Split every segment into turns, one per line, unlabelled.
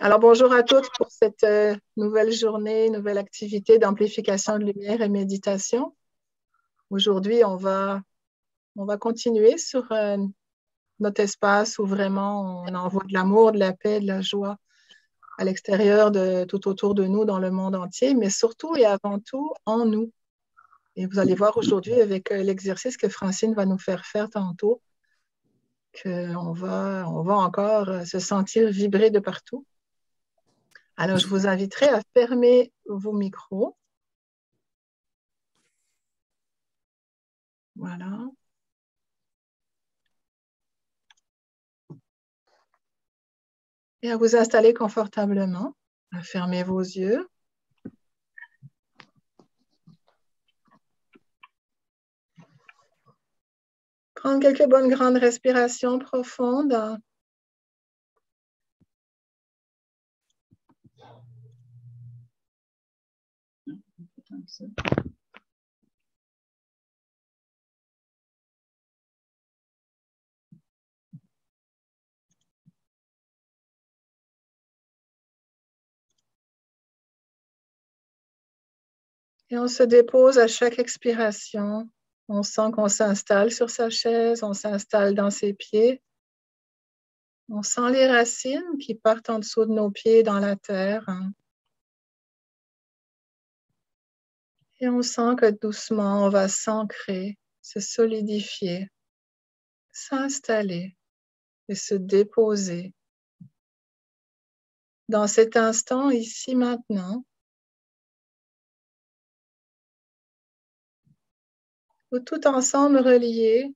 Alors, bonjour à toutes pour cette nouvelle journée, nouvelle activité d'amplification de lumière et méditation. Aujourd'hui, on va continuer sur notre espace où vraiment on envoie de l'amour, de la paix, de la joie à l'extérieur, tout autour de nous, dans le monde entier, mais surtout et avant tout en nous. Et vous allez voir aujourd'hui avec l'exercice que Francine va nous faire tantôt, on va encore se sentir vibrer de partout. Alors, je vous inviterai à fermer vos micros. Voilà. Et à vous installer confortablement, à fermer vos yeux. Prendre quelques bonnes grandes respirations profondes. Et on se dépose à chaque expiration. On sent qu'on s'installe sur sa chaise, on s'installe dans ses pieds. On sent les racines qui partent en dessous de nos pieds dans la terre. Et on sent que doucement, on va s'ancrer, se solidifier, s'installer et se déposer. Dans cet instant, ici, maintenant, où tout ensemble reliés,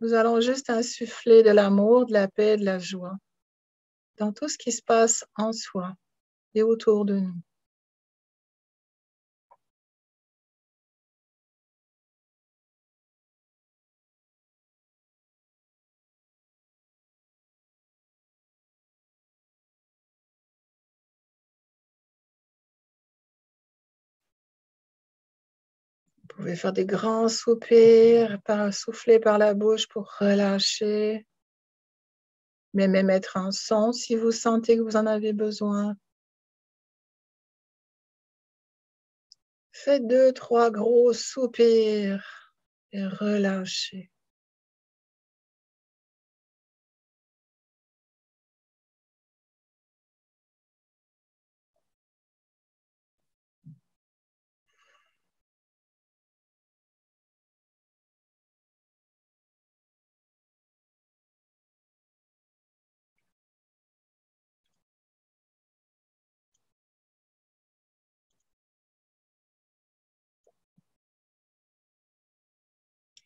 nous allons juste insuffler de l'amour, de la paix, de la joie dans tout ce qui se passe en soi et autour de nous. Vous pouvez faire des grands soupirs, souffler par la bouche pour relâcher, mais même mettre un son si vous sentez que vous en avez besoin. Faites 2, 3 gros soupirs et relâchez.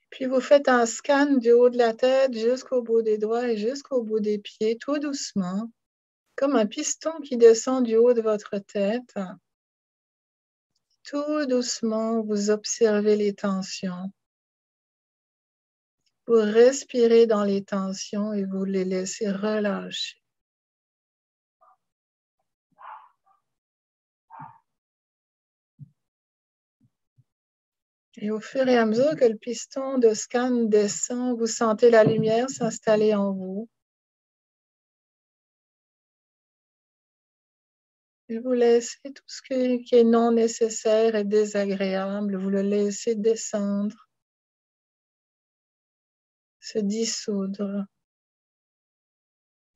Puis vous faites un scan du haut de la tête jusqu'au bout des doigts et jusqu'au bout des pieds, tout doucement, comme un piston qui descend du haut de votre tête. Tout doucement, vous observez les tensions. Vous respirez dans les tensions et vous les laissez relâcher. Et au fur et à mesure que le piston de scan descend, vous sentez la lumière s'installer en vous. Et vous laissez tout ce qui est non nécessaire et désagréable, vous le laissez descendre, se dissoudre,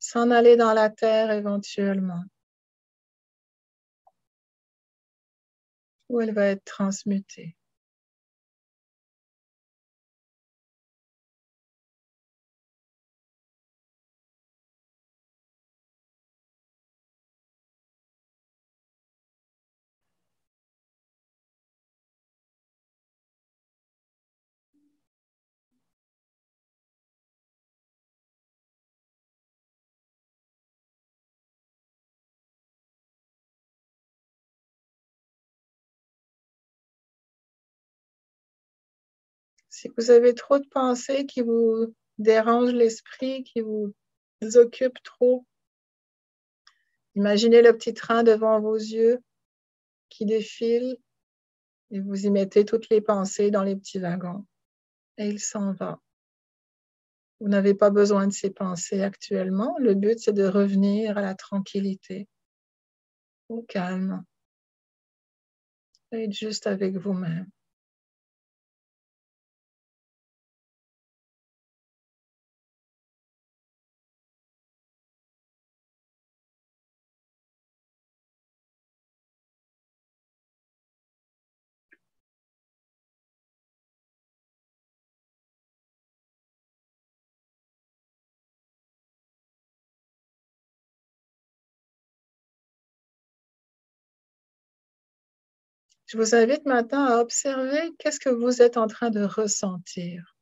s'en aller dans la terre éventuellement, où elle va être transmutée. Si vous avez trop de pensées qui vous dérangent l'esprit, qui vous occupent trop, imaginez le petit train devant vos yeux qui défile et vous y mettez toutes les pensées dans les petits wagons. Et il s'en va. Vous n'avez pas besoin de ces pensées actuellement. Le but, c'est de revenir à la tranquillité, au calme, et être juste avec vous-même. Je vous invite maintenant à observer qu'est-ce que vous êtes en train de ressentir.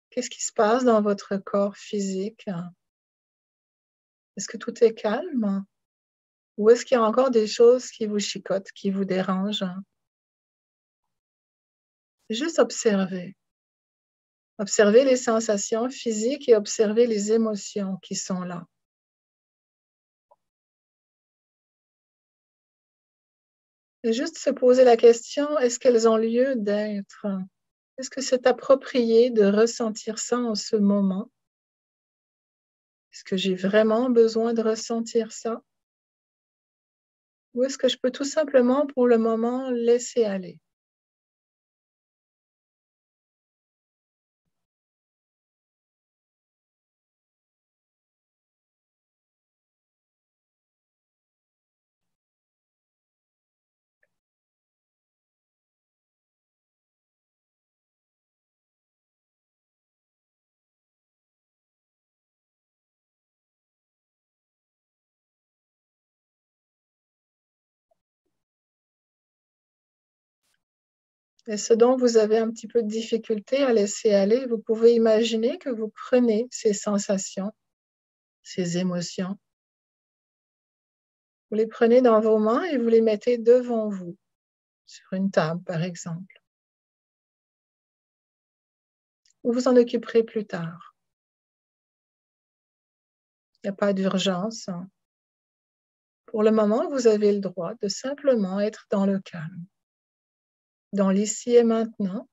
Qu'est-ce qui se passe dans votre corps physique? Est-ce que tout est calme? Ou est-ce qu'il y a encore des choses qui vous chicotent, qui vous dérangent? Juste observer. Observez les sensations physiques et observez les émotions qui sont là. Et juste se poser la question, est-ce qu'elles ont lieu d'être? Est-ce que c'est approprié de ressentir ça en ce moment? Est-ce que j'ai vraiment besoin de ressentir ça? Ou est-ce que je peux tout simplement, pour le moment, laisser aller? Et ce dont vous avez un petit peu de difficulté à laisser aller, vous pouvez imaginer que vous prenez ces sensations, ces émotions, vous les prenez dans vos mains et vous les mettez devant vous, sur une table par exemple. Vous vous en occuperez plus tard. Il n'y a pas d'urgence. Pour le moment, vous avez le droit de simplement être dans le calme, dans l'ici et maintenant,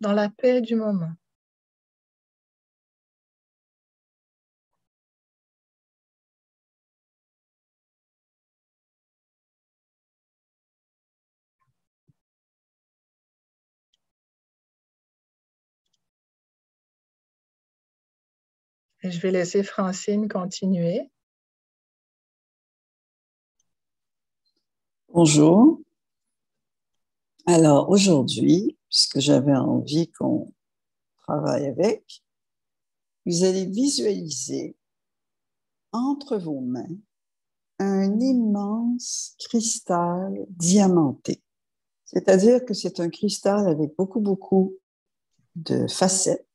dans la paix du moment. Et je vais laisser Francine continuer.
Bonjour. Alors aujourd'hui, puisque j'avais envie qu'on travaille avec, vous allez visualiser entre vos mains un immense cristal diamanté. C'est-à-dire que c'est un cristal avec beaucoup de facettes.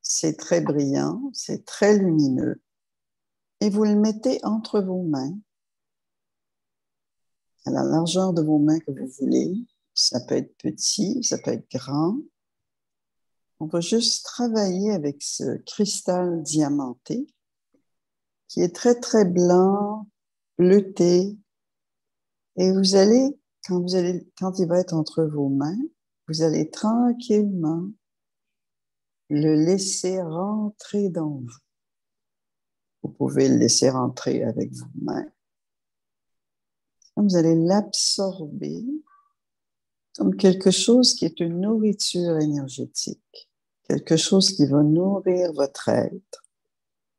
C'est très brillant, c'est très lumineux. Et vous le mettez entre vos mains, à la largeur de vos mains que vous voulez. Ça peut être petit, ça peut être grand. On va juste travailler avec ce cristal diamanté qui est très blanc, bleuté. Et vous allez, quand il va être entre vos mains, vous allez tranquillement le laisser rentrer dans vous. Vous pouvez le laisser rentrer avec vos mains. Vous allez l'absorber comme quelque chose qui est une nourriture énergétique, quelque chose qui va nourrir votre être,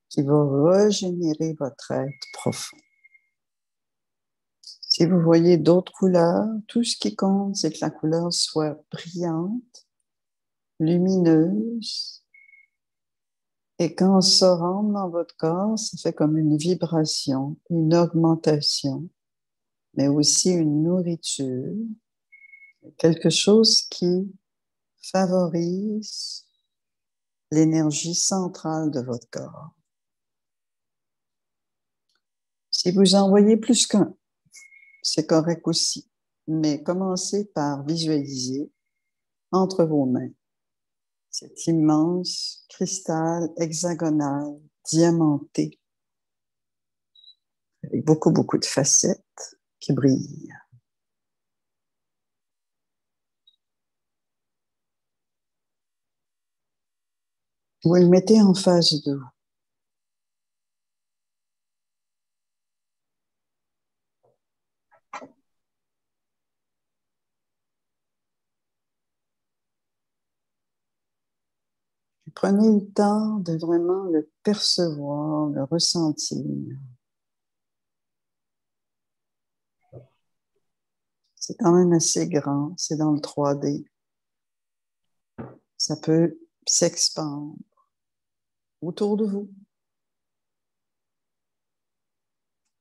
qui va régénérer votre être profond. Si vous voyez d'autres couleurs, tout ce qui compte, c'est que la couleur soit brillante, lumineuse, et quand ça rentre dans votre corps, ça fait comme une vibration, une augmentation, mais aussi une nourriture, quelque chose qui favorise l'énergie centrale de votre corps. Si vous en voyez plus qu'un, c'est correct aussi, mais commencez par visualiser entre vos mains cet immense cristal hexagonal diamanté avec beaucoup de facettes qui brillent. Vous le mettez en face de vous. Prenez le temps de vraiment le percevoir, le ressentir. C'est quand même assez grand, c'est dans le 3D. Ça peut s'expandre autour de vous.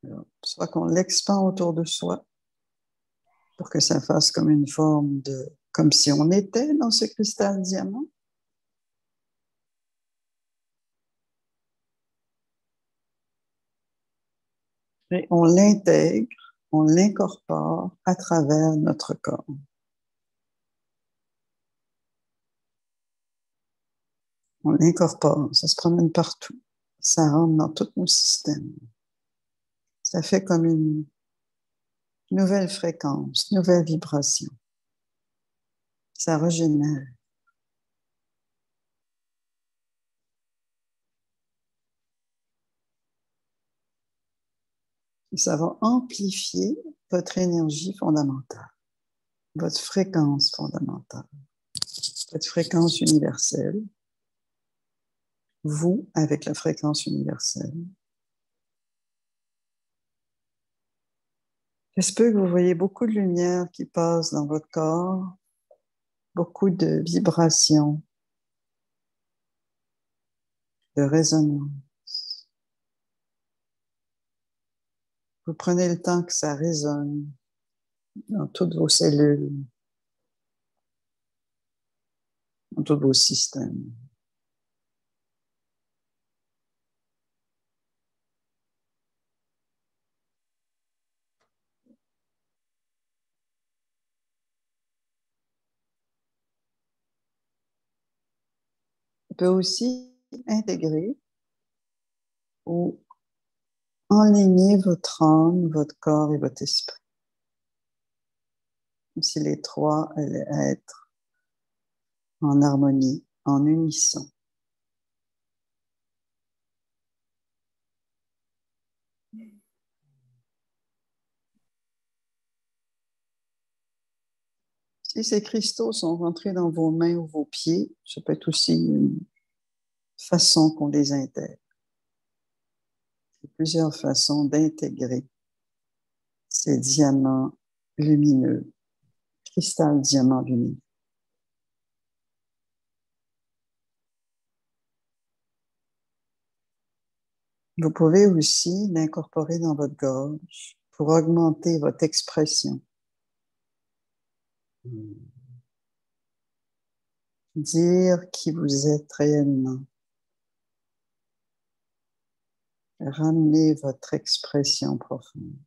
Alors, soit qu'on l'expand autour de soi pour que ça fasse comme une forme de... comme si on était dans ce cristal diamant. Et on l'intègre, on l'incorpore à travers notre corps. On l'incorpore, ça se promène partout. Ça rentre dans tous nos systèmes. Ça fait comme une nouvelle fréquence, nouvelle vibration. Ça régénère. Et ça va amplifier votre énergie fondamentale, votre fréquence fondamentale, votre fréquence universelle, vous avec la fréquence universelle. Il se peut que vous voyez beaucoup de lumière qui passe dans votre corps, beaucoup de vibrations, de résonance. Vous prenez le temps que ça résonne dans toutes vos cellules, dans tous vos systèmes. On peut aussi intégrer ou enligner votre âme, votre corps et votre esprit. Comme si les trois allaient être en harmonie, en unisson. Si ces cristaux sont rentrés dans vos mains ou vos pieds, ça peut être aussi une façon qu'on les intègre. Il y a plusieurs façons d'intégrer ces diamants lumineux, cristal diamant lumineux. Vous pouvez aussi l'incorporer dans votre gorge pour augmenter votre expression. Dire qui vous êtes réellement. Ramener votre expression profonde.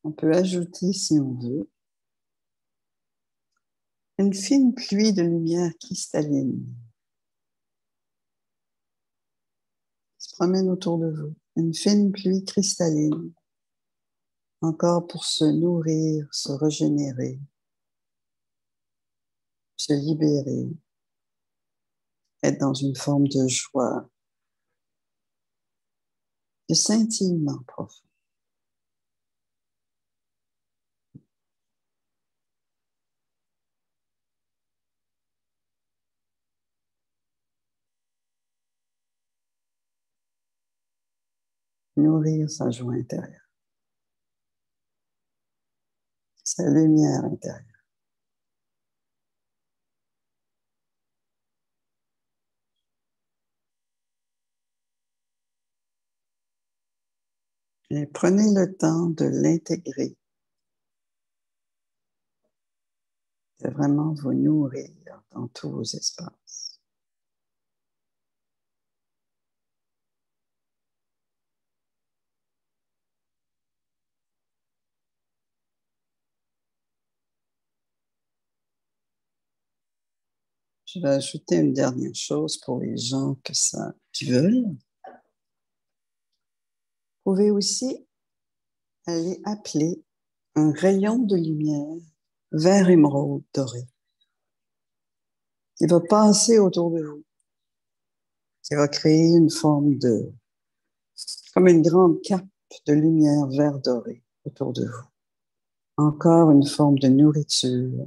On peut ajouter, si on veut, une fine pluie de lumière cristalline qui se promène autour de vous. Une fine pluie cristalline, encore pour se nourrir, se régénérer, se libérer, être dans une forme de joie, de scintillement profond. Nourrir sa joie intérieure, sa lumière intérieure. Et prenez le temps de l'intégrer, de vraiment vous nourrir dans tous vos espaces. Je vais ajouter une dernière chose pour les gens qui veulent. Vous pouvez aussi aller appeler un rayon de lumière vert émeraude doré qui va passer autour de vous, qui va créer une forme comme une grande cape de lumière vert doré autour de vous. Encore une forme de nourriture,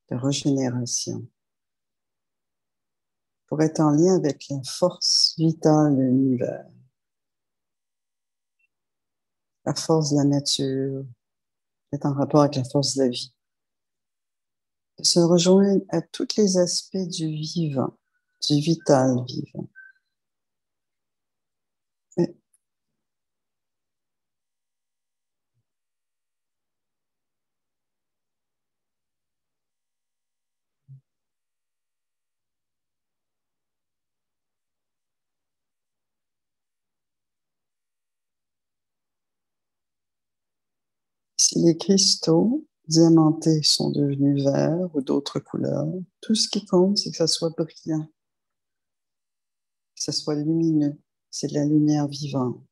de régénération, pour être en lien avec la force vitale de l'univers, la force de la nature, est en rapport avec la force de la vie. De se rejoindre à tous les aspects du vivant, du vital vivant. Et si les cristaux diamantés sont devenus verts ou d'autres couleurs, tout ce qui compte, c'est que ça soit brillant, que ça soit lumineux. C'est de la lumière vivante.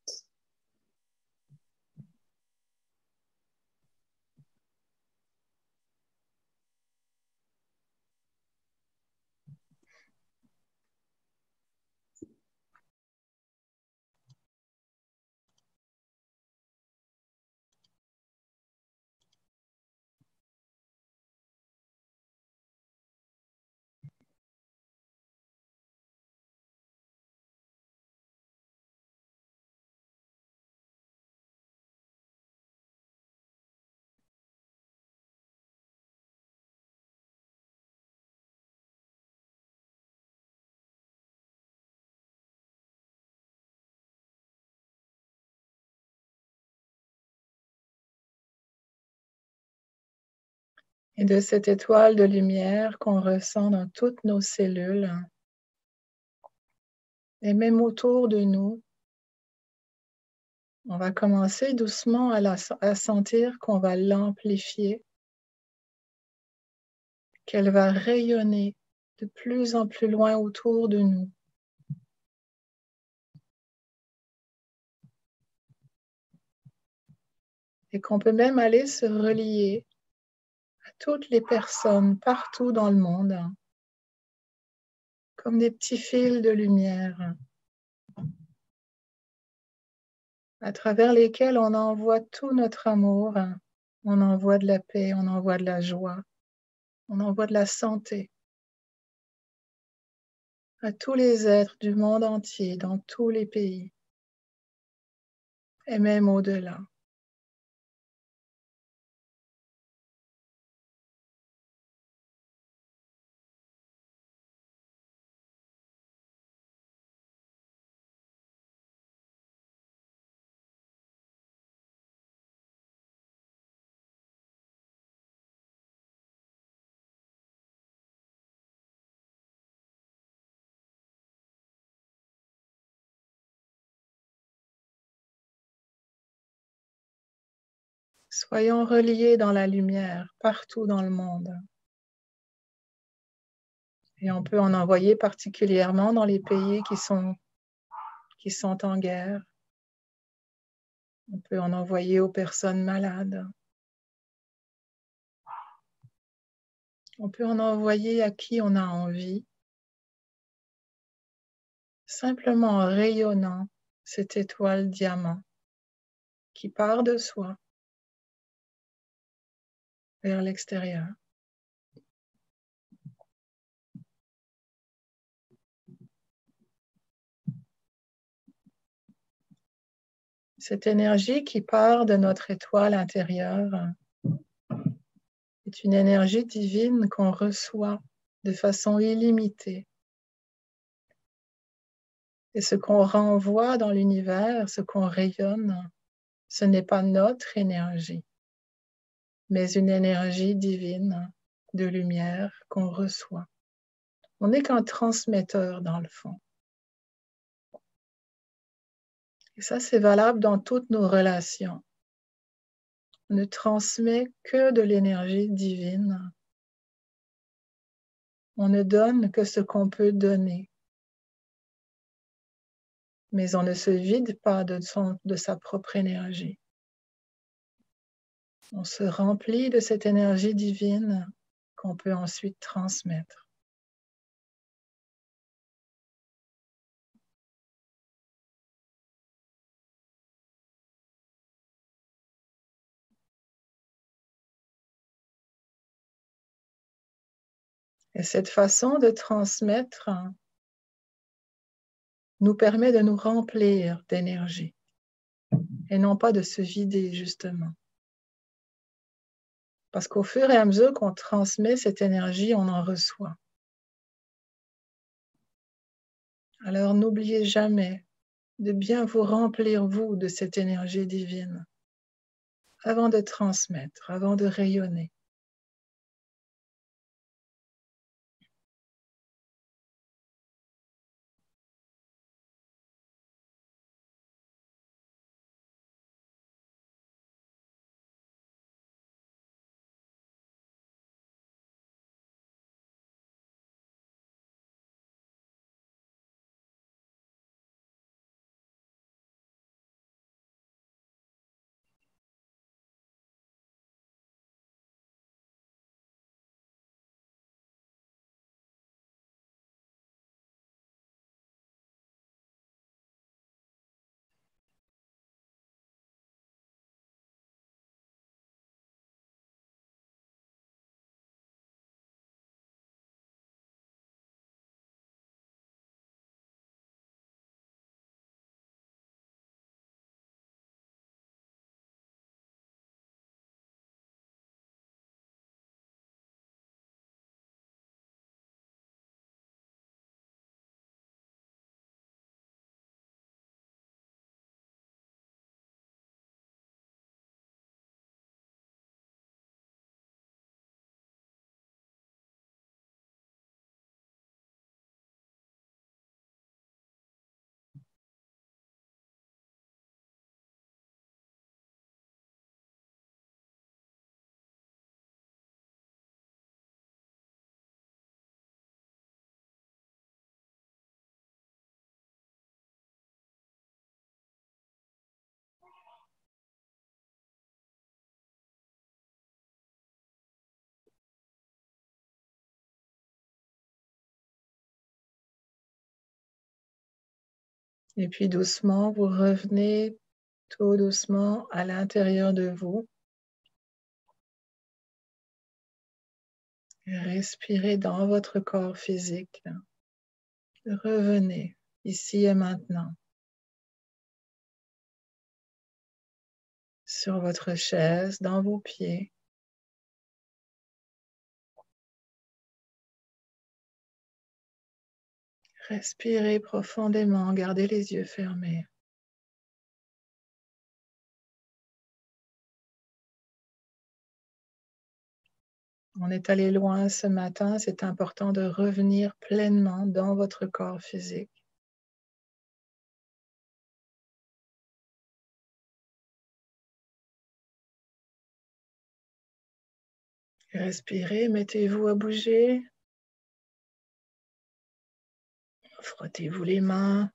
Et de cette étoile de lumière qu'on ressent dans toutes nos cellules, et même autour de nous, on va commencer doucement à sentir qu'on va l'amplifier, qu'elle va rayonner de plus en plus loin autour de nous. Et qu'on peut même aller se relier à toutes les personnes partout dans le monde, comme des petits fils de lumière, à travers lesquels on envoie tout notre amour, on envoie de la paix, on envoie de la joie, on envoie de la santé à tous les êtres du monde entier, dans tous les pays, et même au-delà. Soyons reliés dans la lumière, partout dans le monde. Et on peut en envoyer particulièrement dans les pays qui sont en guerre. On peut en envoyer aux personnes malades. On peut en envoyer à qui on a envie, simplement en rayonnant cette étoile diamant qui part de soi vers l'extérieur. Cette énergie qui part de notre étoile intérieure est une énergie divine qu'on reçoit de façon illimitée. Et ce qu'on renvoie dans l'univers, ce qu'on rayonne, ce n'est pas notre énergie, mais une énergie divine de lumière qu'on reçoit. On n'est qu'un transmetteur dans le fond. Et ça, c'est valable dans toutes nos relations. On ne transmet que de l'énergie divine On ne donne que ce qu'on peut donner. Mais on ne se vide pas de sa propre énergie. On se remplit de cette énergie divine qu'on peut ensuite transmettre. Et cette façon de transmettre nous permet de nous remplir d'énergie et non pas de se vider, justement. Parce qu'au fur et à mesure qu'on transmet cette énergie, on en reçoit. Alors n'oubliez jamais de bien vous remplir, vous, de cette énergie divine avant de transmettre, avant de rayonner. Et puis doucement, vous revenez tout doucement à l'intérieur de vous. Respirez dans votre corps physique. Revenez ici et maintenant sur votre chaise, dans vos pieds. Respirez profondément, gardez les yeux fermés. On est allé loin ce matin, c'est important de revenir pleinement dans votre corps physique. Respirez, mettez-vous à bouger. Frottez-vous les mains.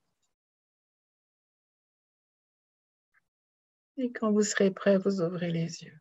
Et quand vous serez prêt, vous ouvrez les yeux.